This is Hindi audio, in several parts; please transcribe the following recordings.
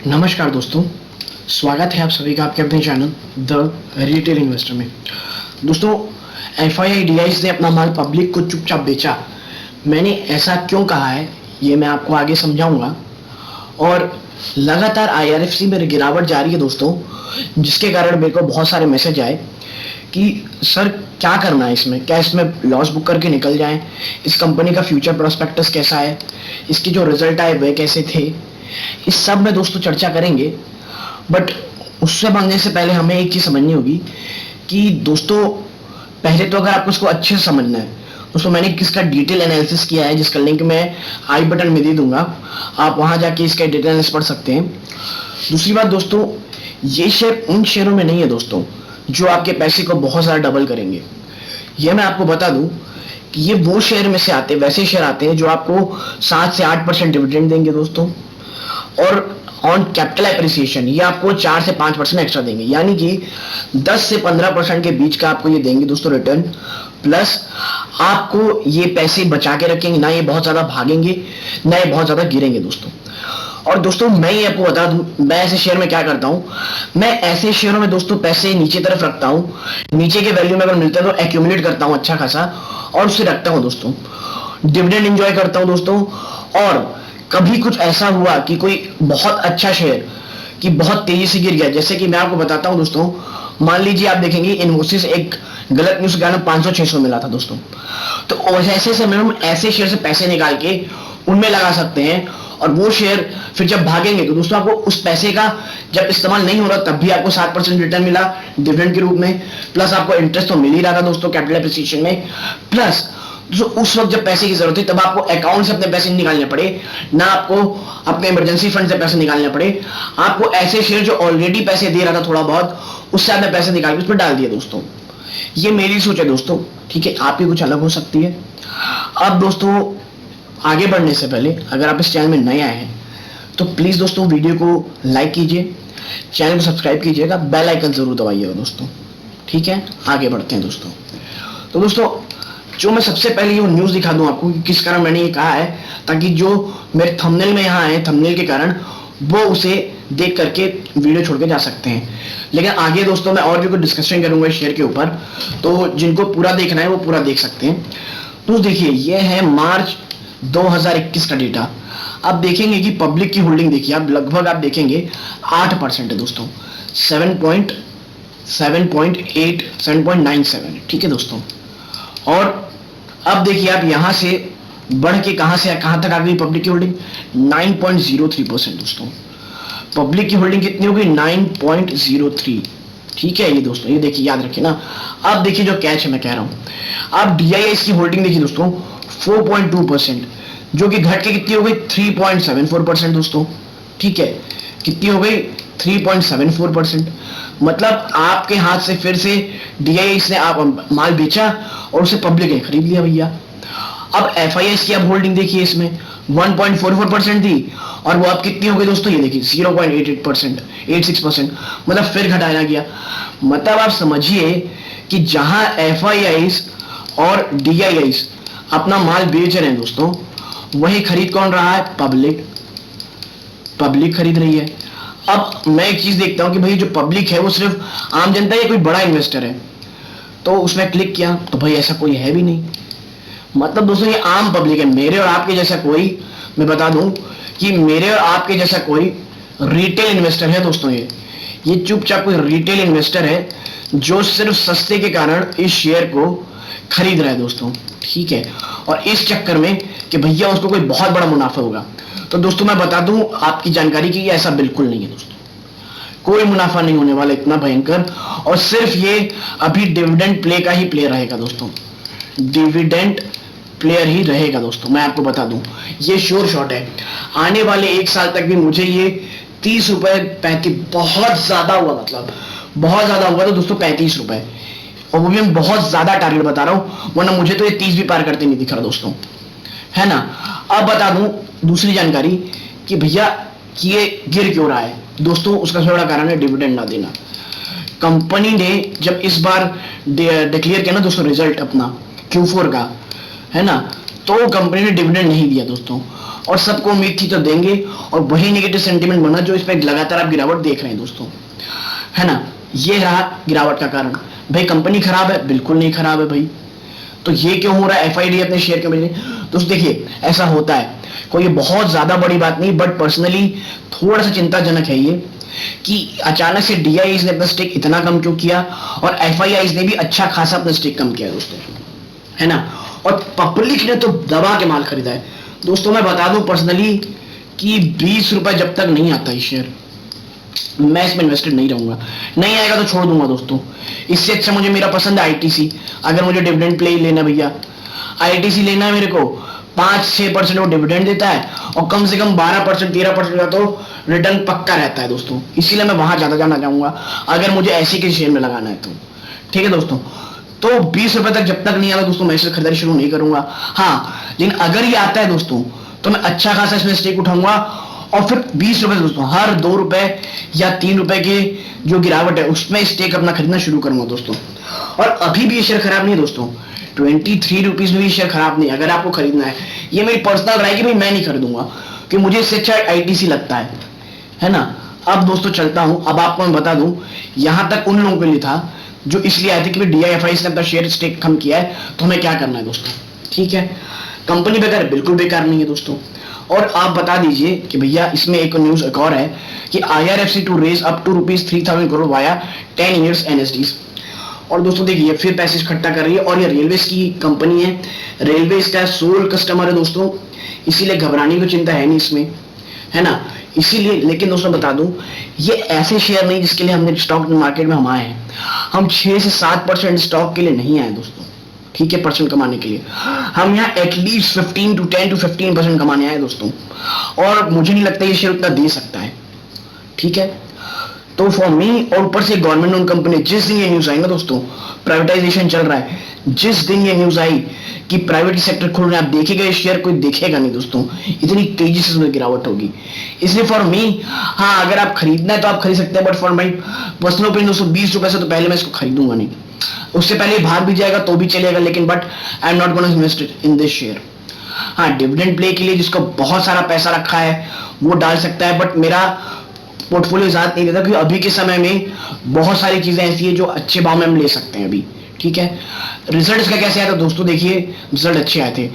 नमस्कार दोस्तों, स्वागत है आप सभी का आपके अपने चैनल द रिटेल इन्वेस्टर में। दोस्तों, FII ने अपना माल पब्लिक को चुपचाप बेचा। मैंने ऐसा क्यों कहा है ये मैं आपको आगे समझाऊंगा। और लगातार IRFC में गिरावट जारी है दोस्तों, जिसके कारण मेरे को बहुत सारे मैसेज आए कि सर क्या करना है इसमें, क्या इसमें लॉस बुक करके निकल जाएं, इस कंपनी का फ्यूचर प्रोस्पेक्टस कैसा है, इसके जो रिजल्ट आए वे कैसे थे, इस सब में दोस्तों चर्चा करेंगे। बट उससे मांगने से पहले हमें एक चीज समझनी होगी कि दोस्तों पहले तो अगर आपको इसको अच्छे से समझना है दोस्तों, मैंने किसका डिटेल एनालिसिस किया है जिसका लिंक मैं आई बटन में दे दूंगा, आप वहां जाके इसका डिटेल एनालिसिस पढ़ सकते हैं। दूसरी बात दोस्तों, ये शेयर उन शेयरों में नहीं है दोस्तों जो आपके पैसे को बहुत ज़्यादा डबल करेंगे। ये मैं आपको बता दूं कि ये वो शेयर में से आते हैं, वैसे शेयर आते हैं जो आपको 7 से 8% डिविडेंड देंगे दोस्तों, और ऑन कैपिटल एप्रिसिएशन ये आपको 4 से 5% एक्स्ट्रा देंगे, यानी कि 10 से 15% के बीच का आपको ये देंगे दोस्तों रिटर्न। प्लस आपको ये पैसे बचा के रखेंगे, ना ये बहुत ज़्यादा भागेंगे ना ये बहुत ज़्यादा गिरेंगे दोस्तों। और दोस्तों मैं ये आपको बता दूं, मैं ऐसे शेयर में क्या करता हूं, मैं ऐसे शेयरों में दोस्तों पैसे नीचे तरफ रखता हूं, नीचे के वैल्यू में अगर मिलता है तो एक्यूमुलेट करता हूं अच्छा खासा और उसे रखता हूं दोस्तों, डिविडेंड एंजॉय करता हूं दोस्तों। और कभी कुछ ऐसा हुआ कि कोई बहुत अच्छा शेयर कि बहुत तेजी से गिर गया, जैसे कि मैं आपको बताता हूं दोस्तों, मान लीजिए आप देखेंगे इन्फोसिस एक गलत न्यूज के कारण 500-600 मिला था दोस्तों, तो ऐसे समय हम ऐसे शेयर से पैसे निकाल के उनमें लगा सकते हैं, और वो शेयर फिर जब भागेंगे तो दोस्तों आपको उस पैसे का जब इस्तेमाल नहीं हो रहा तब भी आपको 7% रिटर्न मिला डिविडेंड के रूप में, प्लस आपको इंटरेस्ट तो मिल ही रहा था दोस्तों कैपिटल एप्रिसिएशन में। प्लस जो उस वक्त जब पैसे की जरूरत थी तब आपको अकाउंट से अपने पैसे नहीं निकालने पड़े, ना आपको अपने इमरजेंसी फंड से पैसे निकालने पड़े, आपको ऐसे शेयर जो ऑलरेडी पैसे दे रहा था थोड़ा बहुत उससे आपने पैसे निकाल के उस पर डाल दिए दोस्तों। ये मेरी सोच है दोस्तों, ठीक है, आपकी कुछ अलग हो सकती है। अब दोस्तों आगे बढ़ने से पहले अगर आप इस चैनल में नए आए हैं तो प्लीज दोस्तों वीडियो को लाइक कीजिए, चैनल को सब्सक्राइब कीजिएगा, बेल आइकन जरूर दबाइएगा दोस्तों, ठीक है। आगे बढ़ते हैं दोस्तों। तो दोस्तों जो मैं सबसे पहले ये न्यूज दिखा दूं आपको कि किस कारण मैंने ये कहा है, ताकि जो मेरे थंबनेल में यहाँ है थंबनेल के कारण वो उसे देख करके वीडियो छोड़ के जा सकते हैं। लेकिन आगे दोस्तों मैं और भी कुछ डिस्कशन करूंगा शेयर के ऊपर, तो जिनको पूरा देखना है वो पूरा देख सकते हैं। तो देखिए ये है मार्च 2021 का डेटा। आप देखेंगे कि पब्लिक की होल्डिंग देखिए, आप लगभग आप देखेंगे 8% है दोस्तों, 7.97, ठीक है दोस्तों। और अब देखिए आप यहां से बढ़ के कहां से कहां तक आ गई पब्लिक की होल्डिंग, 9.03% दोस्तों। पब्लिक की होल्डिंग कितनी हो गई, 9.03, ठीक है। ये दोस्तों ये देखिए, याद रखिए ना। अब देखिए जो कैच है मैं कह रहा हूं, आप DIS की होल्डिंग देखिए दोस्तों 4.2%, जो कि घट के कितनी हो गई 3.74% दोस्तों, ठीक है। कितनी हो गई 3.74%। मतलब आपके हाथ से फिर से DIS ने आप माल बेचा और उसे पब्लिक ने खरीद लिया भैया। अब FIS की आप होल्डिंग देखिए, इसमें 1.44% थी और वो अब कितनी हो गई दोस्तों, ये देखिए 0.88%, 86%, मतलब फिर घटाया गया। मतलब आप समझिए कि जहां FIS और DIS अपना माल बेच रहे हैं दोस्तों, वही खरीद कौन रहा है, पब्लिक खरीद रही है। अब मैं एक चीज देखता हूं कि भाई जो पब्लिक है वो सिर्फ आम जनता या कोई बड़ा इन्वेस्टर है, तो उसमें क्लिक किया तो भाई ऐसा कोई है भी नहीं। मतलब दोस्तों ये आम पब्लिक है, मेरे और आपके जैसा कोई, मैं बता दूं कि मेरे और आपके जैसा कोई रिटेल इन्वेस्टर है दोस्तों। ये चुपचाप कोई रिटेल इन्वेस्टर है जो सिर्फ सस्ते के कारण इस शेयर को खरीद रहा है दोस्तों, ठीक है। और इस चक्कर में कि भैया उसको कोई बहुत बड़ा मुनाफा होगा, तो दोस्तों मैं बता दूं आपकी जानकारी की ऐसा बिल्कुल नहीं है दोस्तों, कोई मुनाफा नहीं होने वाला इतना भयंकर। और सिर्फ ये अभी डिविडेंड प्ले का ही प्ले रहेगा दोस्तों, डिविडेंड प्लेयर ही रहेगा दोस्तों, मैं आपको बता दूं ये श्योर शॉट है। आने वाले 1 साल तक भी मुझे ये 30 रुपए 35 बहुत ज्यादा हुआ, मतलब बहुत ज्यादा हुआ तो दोस्तों 35 रुपए, और वो भी मैं बहुत ज्यादा टारगेट बता रहा हूं, वरना मुझे तो ये 30 भी पार करते नहीं दिख रहा दोस्तों, है ना। अब बता दूं दूसरी जानकारी कि भैया ये गिर क्यों रहा है दोस्तों, उसका सबसे बड़ा कारण है डिविडेंड ना देना। कंपनी ने जब इस बार डिक्लेयर किया ना दोस्तों रिजल्ट अपना Q4 का, है ना, तो कंपनी ने डिविडेंड नहीं दिया दोस्तों, और सबको उम्मीद थी तो देंगे, और वही नेगेटिव सेंटीमेंट बना जो इस पर लगातार आप गिरावट देख रहे हैं दोस्तों, है ना। ये रहा गिरावट का कारण। भाई कंपनी खराब है? बिल्कुल नहीं खराब है भाई। तो ये क्यों हो रहा है? एफआईडी अपने शेयर के मिले। दोस्तों देखिए, ऐसा होता है, कोई बहुत ज्यादा बड़ी बात नहीं, बट पर्सनली थोड़ा सा चिंताजनक है ये कि अचानक से डीआईआईज ने अपना स्टेक इतना कम क्यों किया, और एफआईआईज ने भी अच्छा खासा अपना स्टेक कम किया दोस्तों, है ना। और पब्लिक ने तो दबा के माल खरीदा है दोस्तों। मैं बता दूं पर्सनली कि 20 रुपए जब तक नहीं आता ये शेयर, मैं इसमें इन्वेस्टेड नहीं रहूंगा। नहीं आएगा तो छोड़ दूंगा दोस्तों। इससे अच्छा मुझे, मेरा पसंद है आईटीसी। अगर मुझे डिविडेंड प्ले लेना भैया, आईटीसी लेना है मेरे को, 5-6% वो डिविडेंड देता है, और कम से कम 12% 13% का तो रिटर्न पक्का रहता है दोस्तों। इसीलिए मैं वहां ज्यादा जाना चाहूंगा अगर मुझे ऐसी के शेयर में लगाना है तो, ठीक है दोस्तों। तो 20 रुपए तक जब तक नहीं आता दोस्तों, मैं इसे खरीदारी शुरू नहीं करूंगा। हाँ, लेकिन अगर ये आता है दोस्तों तो मैं अच्छा खासा इसमें स्टेक उठाऊंगा, और फिर 20 रुपए दोस्तों, हर 2 रुपए या 3 रुपए की जो गिरावट है उसमें स्टेक अपना खरीदना शुरू करूंगा दोस्तों। और अभी भी ये शेयर खराब नहीं दोस्तों, 23 रुपीज में भी शेयर खराब नहीं। अगर आपको खरीदना है, ये मेरी पर्सनल राय कि भाई मैं नहीं खरीदूंगा, कि मुझे इससे अच्छा आईटीसी लगता है ना। अब दोस्तों चलता हूं, अब आपको मैं बता दूं, यहां तक उन लोगों के लिए था जो इसलिए आए थे कि डीआईएफआई ने अपना शेयर स्टेक कम किया है, तो हमें क्या करना है दोस्तों, ठीक है। कंपनी बेकार है? बिल्कुल बेकार नहीं है दोस्तों। और आप बता दीजिए कि भैया इसमें एक न्यूज एक और है कि IRFC to raise up to ₹3,000 crore via 10 years NCDs. और दोस्तों देखिए, फिर पैसे इकट्ठा कर रही है, और ये रेलवे की कंपनी है, रेलवे का सोल कस्टमर है दोस्तों, इसीलिए घबराने की चिंता है नहीं इसमें, है ना। इसीलिए, लेकिन दोस्तों बता दूं, ये ऐसे शेयर नहीं जिसके लिए हमने स्टॉक मार्केट में हम आए हैं। हम 6 से 7% स्टॉक के लिए नहीं आए दोस्तों, ठीक है, परसेंट कमाने के लिए। हम यहाँ एटलीस्ट 10 to 15% कमाने आए दोस्तों, और मुझे नहीं लगता ये शेयर उतना दे सकता है, ठीक है। तो फॉर मी, और ऊपर से गवर्नमेंट ओन कंपनी, जिस दिन ये न्यूज आई ना दोस्तों, प्राइवेटाइजेशन चल रहा है, जिस दिन ये न्यूज आई कि प्राइवेट सेक्टर खुल रहा है, आप देखेगा ये शेयर कोई देखेगा नहीं दोस्तों, इतनी तेजी से उसमें गिरावट होगी। इसलिए फॉर मी, हाँ अगर आप खरीदना है तो आप खरीद सकते हैं, but for my personal opinion दोस्तों, 20 रुपए से तो पहले मैं इसको खरीदूंगा नहीं। उससे पहले भाग भी जाएगा तो भी चलेगा, लेकिन but I am not gonna invest in this share. हाँ, डिविडेंड प्ले के लिए जिसको बहुत सारा पैसा रखा है वो डाल सकता है, बट मेरा पोर्टफोलियो ज्यादा नहीं देता, क्योंकि अभी के समय में बहुत सारी चीजें ऐसी है जो अच्छे भाव में हम ले सकते हैं अभी, ठीक है। रिजल्ट का कैसे आया था दोस्तों? देखिए, रिजल्ट अच्छे आए थे।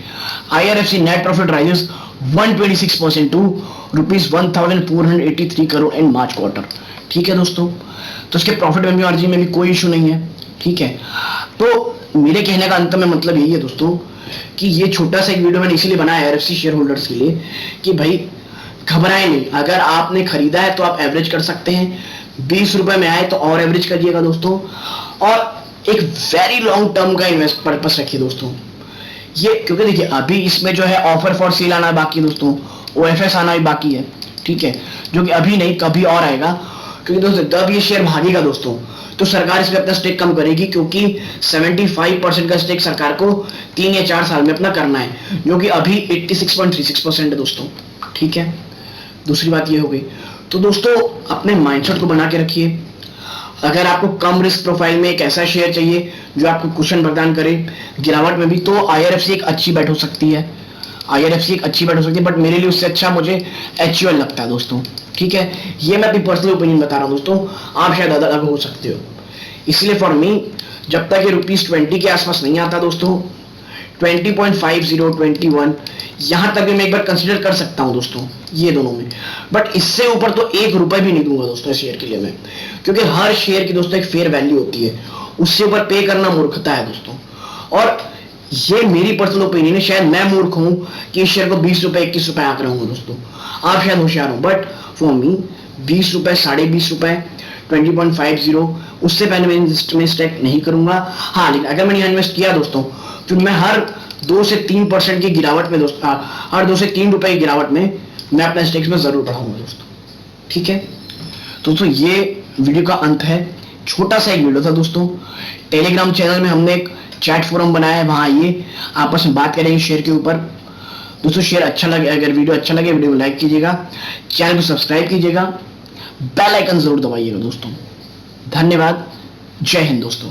IRFC net profit rises 126% to ₹1,483 crore in March quarter, ठीक है दोस्तों। तो इसके प्रॉफिट में भी, मार्जिन में भी कोई इशू नहीं है, ठीक है। तो मेरे कहने का अंत में मतलब यही है दोस्तों कि ये छोटा सा एक वीडियो मैंने इसीलिए बनाया आईआरएफसी शेयर होल्डर्स के लिए कि भाई घबराए नहीं। अगर आपने खरीदा है तो आप एवरेज कर सकते हैं, 20 रुपए में आए तो और एवरेज करिएगा दोस्तों, और एक वेरी लॉन्ग टर्म का इन्वेस्ट पर्पस रखिए दोस्तों ये, क्योंकि देखिए अभी इसमें जो है ऑफर फॉर सेल आना बाकी दोस्तों, ओएफएस आना भी बाकी है, ठीक है, जो कि अभी नहीं कभी और आएगा। क्योंकि दोस्तों जब ये शेयर भागेगा दोस्तों तो सरकार इसमें अपना स्टेक कम करेगी, क्योंकि 75% का स्टेक सरकार को 3 या 4 साल में अपना करना है, जो कि अभी 86.36% है दोस्तों, ठीक है। दूसरी बात ये हो गई। तो दोस्तों अपने माइंडसेट को बना के रखिए। अगर आपको कम रिस्क प्रोफाइल में एक ऐसा शेयर चाहिए जो आपको कुशन प्रदान करे गिरावट में भी, तो आईआरएफसी एक अच्छी बेट हो सकती है। आईआरएफसी एक अच्छी बेट हो सकती है, बट मेरे लिए उससे अच्छा मुझे एचयूएल लगता है दोस्तों, ठीक है। ये मैं अपनी पर्सनल ओपिनियन बता रहा हूं दोस्तों, आप शायद अलग हो सकते हो। इसलिए फॉर मी, जब तक ये ₹20 के आसपास नहीं आता दोस्तों, 20.50, 21, यहां तक भी मैं एक बार कंसीडर कर सकता हूं दोस्तों, ये दोनों में। बट इससे ऊपर तो 1 रुपए भी नहीं दूंगा दोस्तों शेयर के लिए मैं, क्योंकि हर शेयर की दोस्तों एक फेयर वैल्यू होती है, उससे ऊपर पे करना मूर्खता है दोस्तों। और ये मेरी पर्सनल ओपिनियन है, शायद मैं मूर्ख हूं कि इस शेयर को 20 रुपए 21 रुपए आंक रहा हूं दोस्तों, आप शायद होशियार हो, बट फॉर मी 20 रुपए, 20.5 रुपए, 20.50, उससे पहले मैं इन्वेस्ट नहीं करूंगा। हाँ, लेकिन अगर मैंने इन्वेस्ट किया दोस्तों तो मैं हर 2 से 3% की गिरावट में दोस्तों, हर 2 से 3 रुपए की गिरावट में मैं अपना स्टेक्स में जरूर बढ़ाऊंगा दोस्तों, ठीक है। दोस्तों ये वीडियो का अंत है, छोटा सा एक वीडियो था दोस्तों। टेलीग्राम चैनल में हमने एक चैट फोरम बनाया है, वहां आइए आपस में बात करेंगे शेयर के ऊपर दोस्तों। शेयर अच्छा लगे, अगर वीडियो अच्छा लगे वीडियो को लाइक कीजिएगा, चैनल को सब्सक्राइब कीजिएगा, बेल आइकन जरूर दबाइएगा दोस्तों। धन्यवाद, जय हिंद दोस्तों।